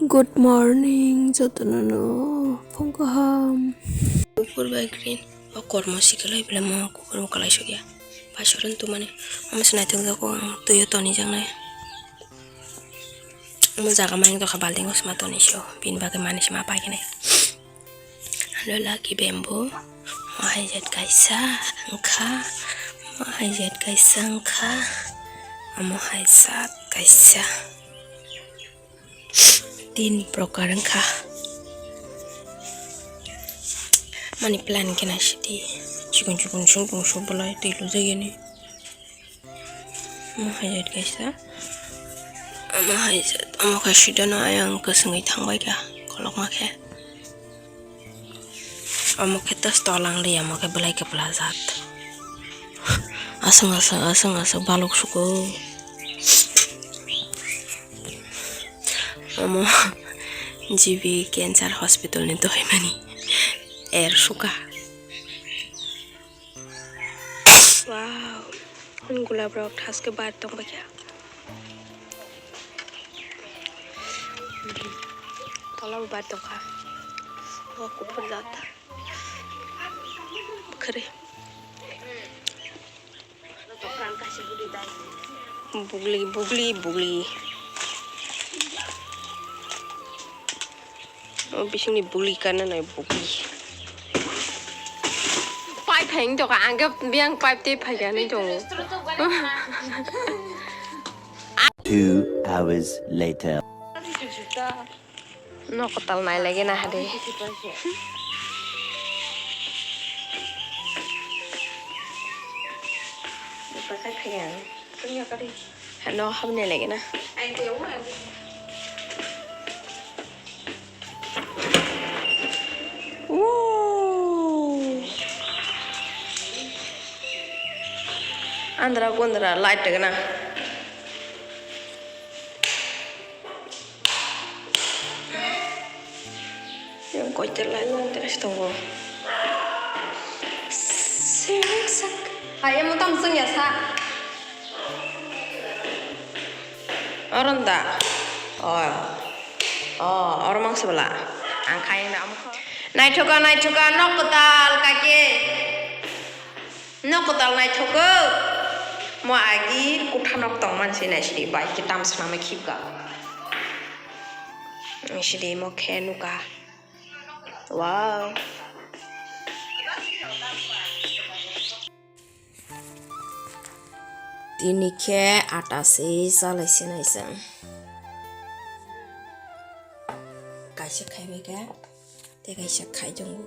Good morning, jotonono phongkaham. Kukur by green. O kormo sikalai bela mo kukur mo kalai sogya. Pasoran tu mane. Ama senai tengga ko tuyo toni jangnai. Mo jaga maning to khabal dengo sma toni sho. Bin bagai mane sma pa kene. Halo lagi bembo. Mahai jet kaisa angka. Mahai jet kaisa angka. Amo hai sat kaisa. Tin प्रकार का money plan के ना शिदी chicken chicken शों शों बोला ते लो जाए ने महायत कैसा महायत अमो का शिदा ना आयंग कसंगे थांबाय क्या कलक माके अमो के तस तोलांग ले अमो के बलाई के प्लाजात असंग बालक सुको अमो जीवी कैंसर हॉस्पिटल ने तो है मनी एयर सुका वाव उन गुलाब रॉक ठास के बाद तो क्या तोला बाद तो का वो ऊपर जाता खरे बुगली बिसिंनि बुगली करना नहीं बुगली पाइप हैंग तो का आगे बियांग पाइप ते फाया नहीं तो 2 hours later no Kwtal nai lagi na hade pakai फाया punya kali no hamne lagi na Andra light na yang Kwtal lain terus tunggu ayam mutam seng ya sa orang dah orang mang sebelah angka yang dah Naithokhe nok Kwtal kake nok Kwtal Naithokhe mo agi kutanok tong mansi na sidi bai kitam sama khipga sidi mo khenuka wow tini khe ata se salai sinai sang kaisa khaibe ga te kaisa khai jongu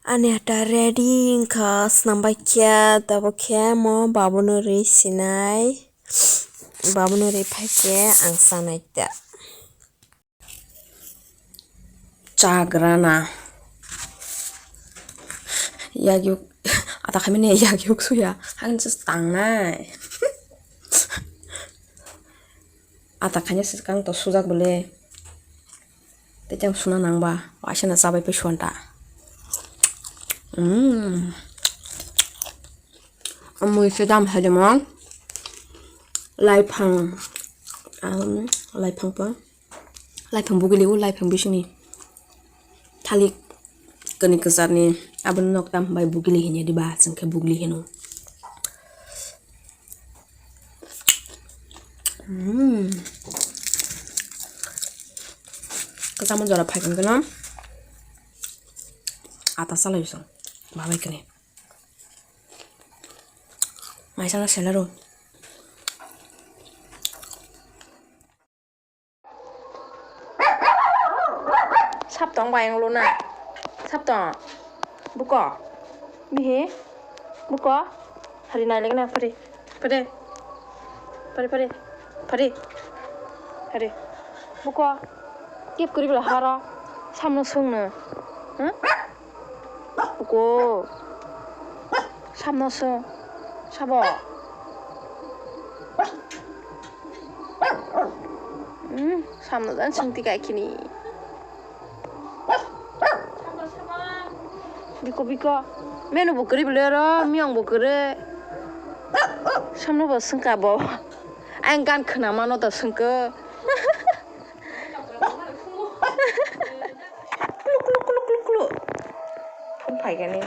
Ane ata ready ingka snambai kya tabo kya mo babono re sinai babono re phake ang sanai ta chagrana yagyuk ata khamene yagyuk suya hang just tang nai ata khanya sikang to sujak bole te jang suna nangba wasana sabai pe shonta Amoy sedam hademang laipang bugili laipang bisini thalik kani kasarni abun noktam bai bugili hinya di ba sangke bugili hino kasaman jara phaikang kana ata salai sang babai kene mai sana selaro sap tong bayang Lunna sap tong buka bihe buka hari nai lagi na pare Hadi. Buka. Kip kuri bela hara. Samno sungna. Hah? Buko. Samno sung. Sabo. Samno dan sung tiga kini. Biko. Menu bukuri belera, miang bukuri. Samno bos sung kabo. Angkan kena mano tak sung ke. Kluk. Pun kan ni.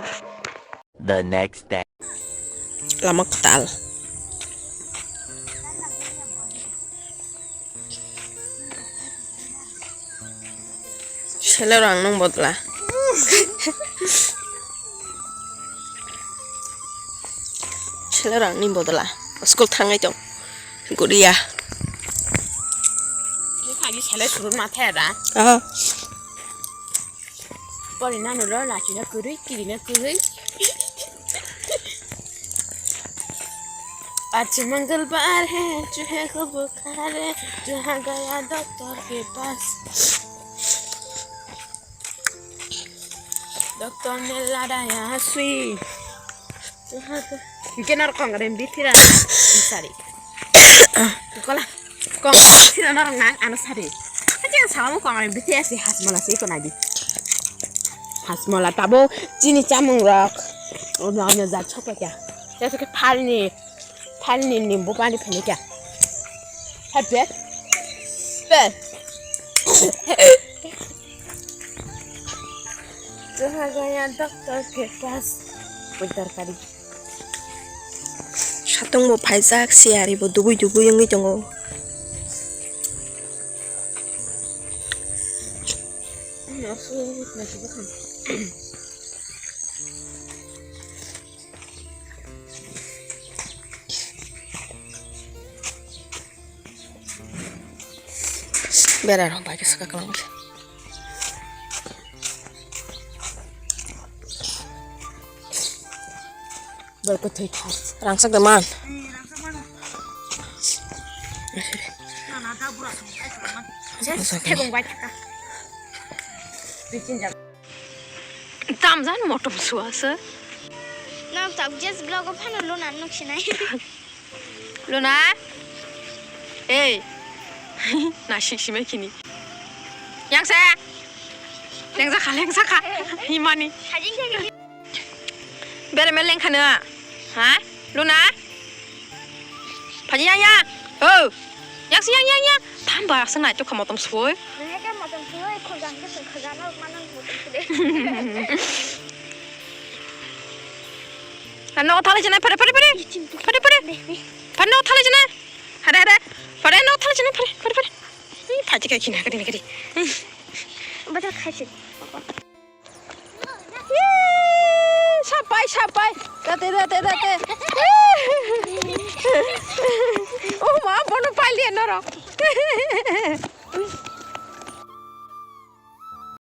The next day. Lama Kwtal. Sila orang nong botla. Sila orang ni botla. Sekolah tangga jom. Guria. Ini kaki sila turun mata ada. Pernah nurul lagi nak kuri, kiri nak kuri. आज मंगलवार है जो है को बुखार है जहाँ गया डॉक्टर के पास डॉक्टर ने लड़ाया सुई क्या नर कांगरें बिथिरा सारी कोला कांगरें नर नांग आना सारी क्या सालाmu कांगरें बिथिरा से hasmola से कोना भी hasmola tabo चीनी चामुंग रख और नाम जात छोटा क्या जैसे कि 팔니 님보 많이 패니까 하베 베 저하가야 dokter ke pas bentar kali Satong mo paisak siari bo dubu yang jongo. masih bekan Berayu pakai sekarang. berkutui Rangsak teman. Tamzan motor suasa. Nam tak just blog apa nak Lunna nak sini. Lunna. Hey. Nasi sih kini. Yang saya. Yang saka. Himani. Hajing lagi. Berayu meleng kana. Hah? Lunna. Paji yang. Oh. Yang si yang. Tambah senai tu kamu tom suai. Mereka macam tu, kerjaan nak mana macam tu deh. Ano thale jana pare. Pano thale jana. Ada. Pare no thale jana pare. Paji kayak kini kadi. Betul kasih. Sampai. Rate.